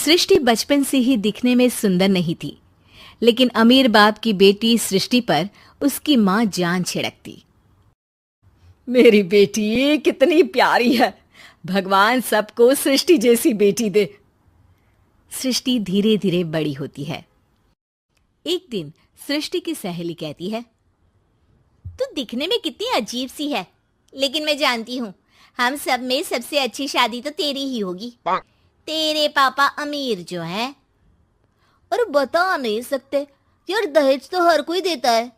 सृष्टि बचपन से ही दिखने में सुंदर नहीं थी, लेकिन अमीर बाप की बेटी सृष्टि पर उसकी माँ जान छिड़कती। मेरी बेटी कितनी प्यारी है, भगवान सबको सृष्टि जैसी बेटी दे। सृष्टि धीरे धीरे बड़ी होती है। एक दिन सृष्टि की सहेली कहती है, तू दिखने में कितनी अजीब सी है, लेकिन मैं जानती हूँ हम सब में सबसे अच्छी शादी तो तेरी ही होगी। तेरे पापा अमीर जो है। और बता नहीं सकते यार, दहेज तो हर कोई देता है,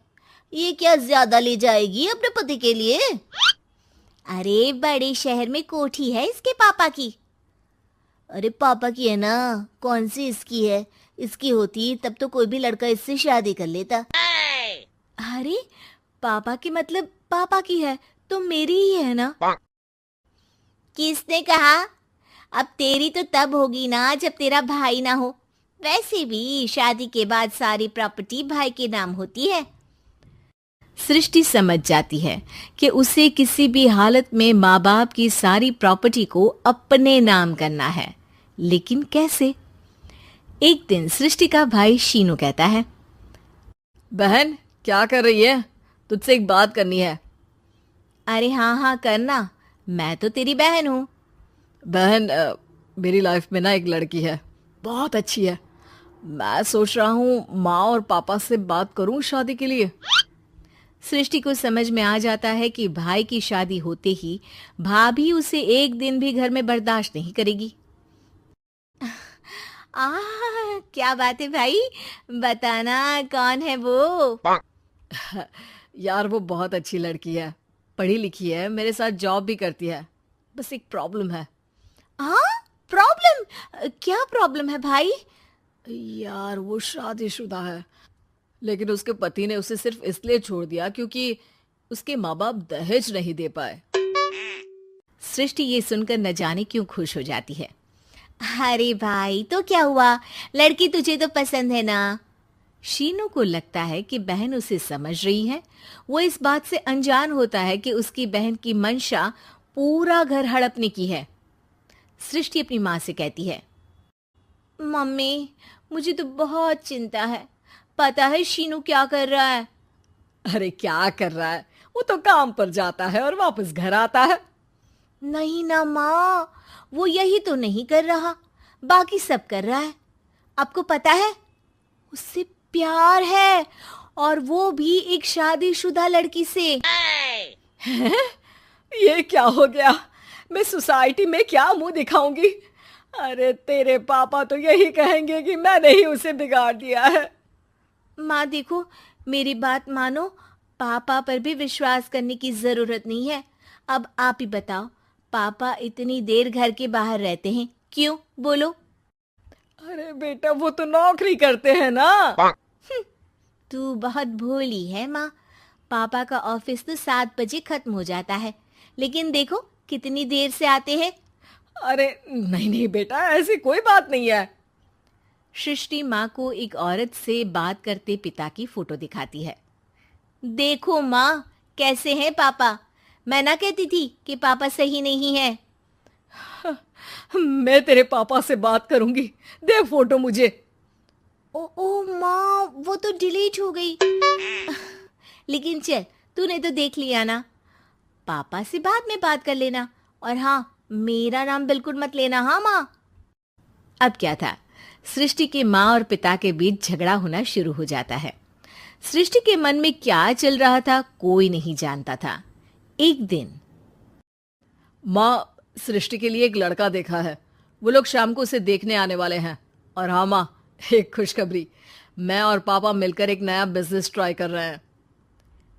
ये क्या ज्यादा ले जाएगी अपने पति के लिए? अरे बड़े शहर में कोठी है इसके पापा की। अरे पापा की है ना, कौन सी इसकी है? इसकी होती तब तो कोई भी लड़का इससे शादी कर लेता। अरे पापा की मतलब पापा की है तो मेरी ही है ना? किसने कहा? अब तेरी तो तब होगी ना जब तेरा भाई ना हो। वैसे भी शादी के बाद सारी प्रॉपर्टी भाई के नाम होती है। सृष्टि समझ जाती है कि उसे किसी भी हालत में माँ बाप की सारी प्रॉपर्टी को अपने नाम करना है, लेकिन कैसे? एक दिन सृष्टि का भाई शीनू कहता है, बहन क्या कर रही है? तुझसे एक बात करनी है। अरे हाँ हाँ करना, मैं तो तेरी बहन हूँ। बहन मेरी लाइफ में ना एक लड़की है, बहुत अच्छी है। मैं सोच रहा हूँ माँ और पापा से बात करूँ शादी के लिए। सृष्टि को समझ में आ जाता है कि भाई की शादी होते ही भाभी उसे एक दिन भी घर में बर्दाश्त नहीं करेगी। क्या बात है भाई, बताना कौन है वो? यार वो बहुत अच्छी लड़की है, पढ़ी लिखी है, मेरे साथ जॉब भी करती है। बस एक प्रॉब्लम है। प्रॉब्लम? क्या प्रॉब्लम है भाई? यार वो शादीशुदा है, लेकिन उसके पति ने उसे सिर्फ इसलिए छोड़ दिया क्योंकि उसके माँ बाप दहेज नहीं दे पाए। सृष्टि ये सुनकर न जाने क्यों खुश हो जाती है। अरे भाई तो क्या हुआ, लड़की तुझे तो पसंद है ना? शीनू को लगता है कि बहन उसे समझ रही है। वो इस बात से अनजान होता है कि उसकी बहन की मंशा पूरा घर हड़पने की है। सृष्टि अपनी माँ से कहती है, मम्मी मुझे तो बहुत चिंता है, पता है शीनू क्या कर रहा है? अरे क्या कर रहा है, वो तो काम पर जाता है और वापस घर आता है। नहीं ना माँ, वो यही तो नहीं कर रहा, बाकी सब कर रहा है। आपको पता है उससे प्यार है, और वो भी एक शादीशुदा लड़की से। ये क्या हो गया, मैं सोसाइटी में क्या मुंह दिखाऊंगी? अरे तेरे पापा तो यही कहेंगे कि मैंने ही उसे बिगाड़ दिया है। माँ देखो, मेरी बात मानो, पापा पर भी विश्वास करने की जरूरत नहीं है। अब आप ही बताओ, पापा इतनी देर घर के बाहर रहते हैं क्यों, बोलो? अरे बेटा वो तो नौकरी करते हैं ना। तू बहुत भोली है माँ, पापा का ऑफिस तो 7 बजे खत्म हो जाता है, लेकिन देखो कितनी देर से आते हैं। अरे नहीं नहीं बेटा, ऐसी कोई बात नहीं है। सृष्टि माँ को एक औरत से बात करते पिता की फोटो दिखाती है। देखो माँ कैसे हैं पापा, मैं ना कहती थी कि पापा सही नहीं है। मैं तेरे पापा से बात करूंगी, दे फोटो मुझे। ओ माँ, वो तो डिलीट हो गई। लेकिन चल, तूने तो देख लिया ना, पापा से बाद में बात कर लेना, और हाँ मेरा नाम बिल्कुल मत लेना। हाँ माँ। अब क्या था, सृष्टि के माँ और पिता के बीच झगड़ा होना शुरू हो जाता है। सृष्टि के मन में क्या चल रहा था कोई नहीं जानता था। एक दिन, माँ सृष्टि के लिए एक लड़का देखा है, वो लोग शाम को उसे देखने आने वाले हैं। और हाँ माँ, एक खुशखबरी, मैं और पापा मिलकर एक नया बिजनेस ट्राई कर रहे हैं।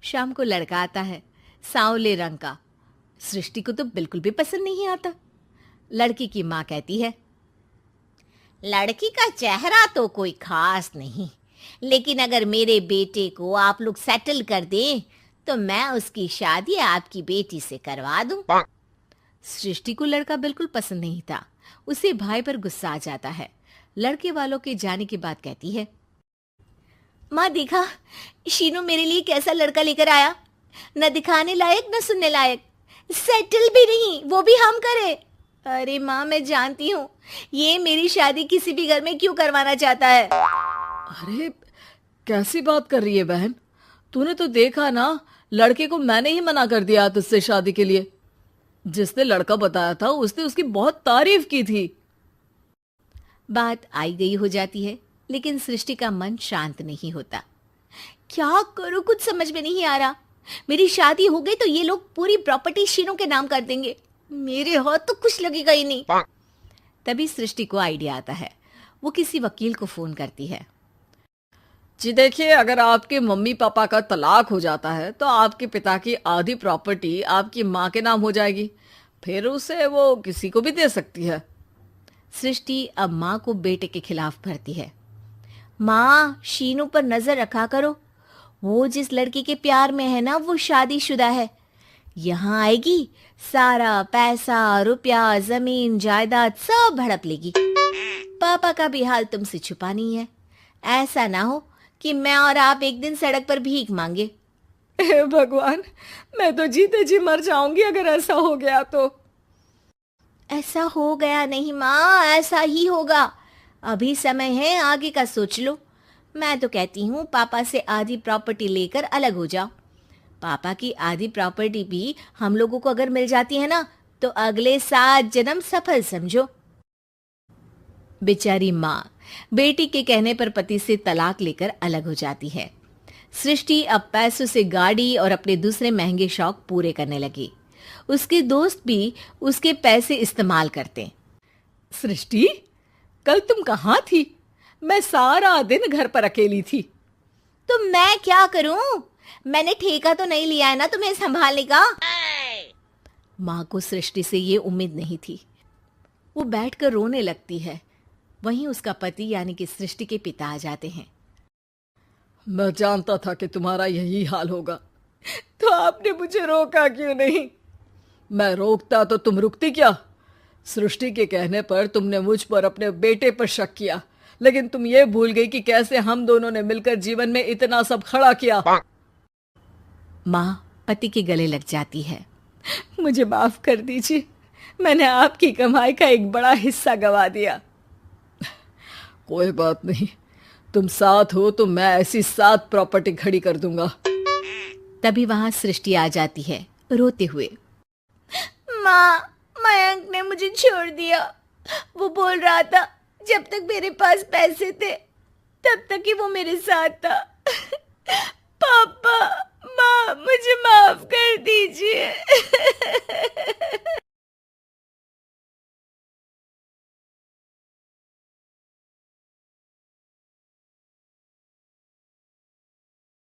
शाम को लड़का आता है, सांवले रंग का। सृष्टि को तो बिल्कुल भी पसंद नहीं आता। लड़की की माँ कहती है, लड़की का चेहरा तो कोई खास नहीं, लेकिन अगर मेरे बेटे को आप लोग सेटल कर दें तो मैं उसकी शादी आपकी बेटी से करवा दूं। सृष्टि को लड़का बिल्कुल पसंद नहीं था। उसे भाई पर गुस्सा आ जाता है। लड़के वालों के जाने के बाद कहती है, माँ देखा शीनू मेरे लिए कैसा लड़का लेकर आया, न दिखाने लायक न सुनने लायक, सेटल भी नहीं, वो भी हम करे। अरे माँ, मैं जानती हूँ ये मेरी शादी किसी भी घर में क्यों करवाना चाहता है। अरे कैसी बात कर रही है बहन? तूने तो देखा ना, लड़के को मैंने ही मना कर दिया तुझसे शादी के लिए। जिसने लड़का बताया था उसने उसकी बहुत तारीफ की थी। बात आई गई हो जाती है, लेकिन सृष्टि का मन शांत नहीं होता। क्या करूं, कुछ समझ में नहीं आ रहा। मेरी शादी हो गई तो ये लोग पूरी प्रॉपर्टी शीनू के नाम कर देंगे, मेरे हाथ तो कुछ लगेगा ही नहीं। तभी सृष्टि को आइडिया आता है। वो किसी वकील को फोन करती है। जी देखिए, अगर आपके मम्मी पापा का तलाक हो जाता है तो आपके पिता की आधी प्रॉपर्टी आपकी माँ के नाम हो जाएगी, फिर उसे वो किसी को भी दे सकती है। सृष्टि अब माँ को बेटे के खिलाफ भरती है। माँ, शीनू पर नजर रखा करो, वो जिस लड़की के प्यार में है ना वो शादीशुदा है। यहाँ आएगी, सारा पैसा रुपया जमीन जायदाद सब हड़प लेगी। पापा का भी हाल तुमसे छुपा नहीं है। ऐसा ना हो कि मैं और आप एक दिन सड़क पर भीख मांगे। हे भगवान, मैं तो जीते जी मर जाऊंगी अगर ऐसा हो गया तो। ऐसा हो गया नहीं माँ, ऐसा ही होगा। अभी समय है, आगे का सोच लो। मैं तो कहती हूँ पापा से आधी प्रॉपर्टी लेकर अलग हो जाओ। पापा की आधी प्रॉपर्टी भी हम लोगों को अगर मिल जाती है ना तो अगले 7 जन्म सफल समझो। बेचारी माँ बेटी के कहने पर पति से तलाक लेकर अलग हो जाती है। सृष्टि अब पैसों से गाड़ी और अपने दूसरे महंगे शौक पूरे करने लगी। उसके दोस्त भी उसके पैसे इस्तेमाल करते। सृष्टि, कल तुम कहाँ थी? मैं सारा दिन घर पर अकेली थी। तो मैं क्या करूं? मैंने ठेका तो नहीं लिया है ना तुम्हें संभालने का। माँ को सृष्टि से ये उम्मीद नहीं थी। वो बैठकर रोने लगती है। वहीं उसका पति यानी कि सृष्टि के पिता आ जाते हैं। मैं जानता था कि तुम्हारा यही हाल होगा, तो आपने मुझे रोका क्यों नहीं? मैं रोकता तो तुम रुकती क्या? सृष्टि के कहने पर तुमने मुझ पर अपने बेटे पर शक किया, लेकिन तुम ये भूल गई कि कैसे हम दोनों ने मिलकर जीवन में इतना सब खड़ा किया। माँ पति के गले लग जाती है। मुझे माफ कर दीजिए, मैंने आपकी कमाई का एक बड़ा हिस्सा गवा दिया। कोई बात नहीं, तुम साथ हो तो मैं ऐसी 7 प्रॉपर्टी खड़ी कर दूंगा। तभी वहां सृष्टि आ जाती है रोते हुए। माँ, मयंक ने मुझे छोड़ दिया। वो बोल रहा था जब तक मेरे पास पैसे थे तब तक ही वो मेरे साथ था। पापा, माँ, मुझे माफ कर दीजिए।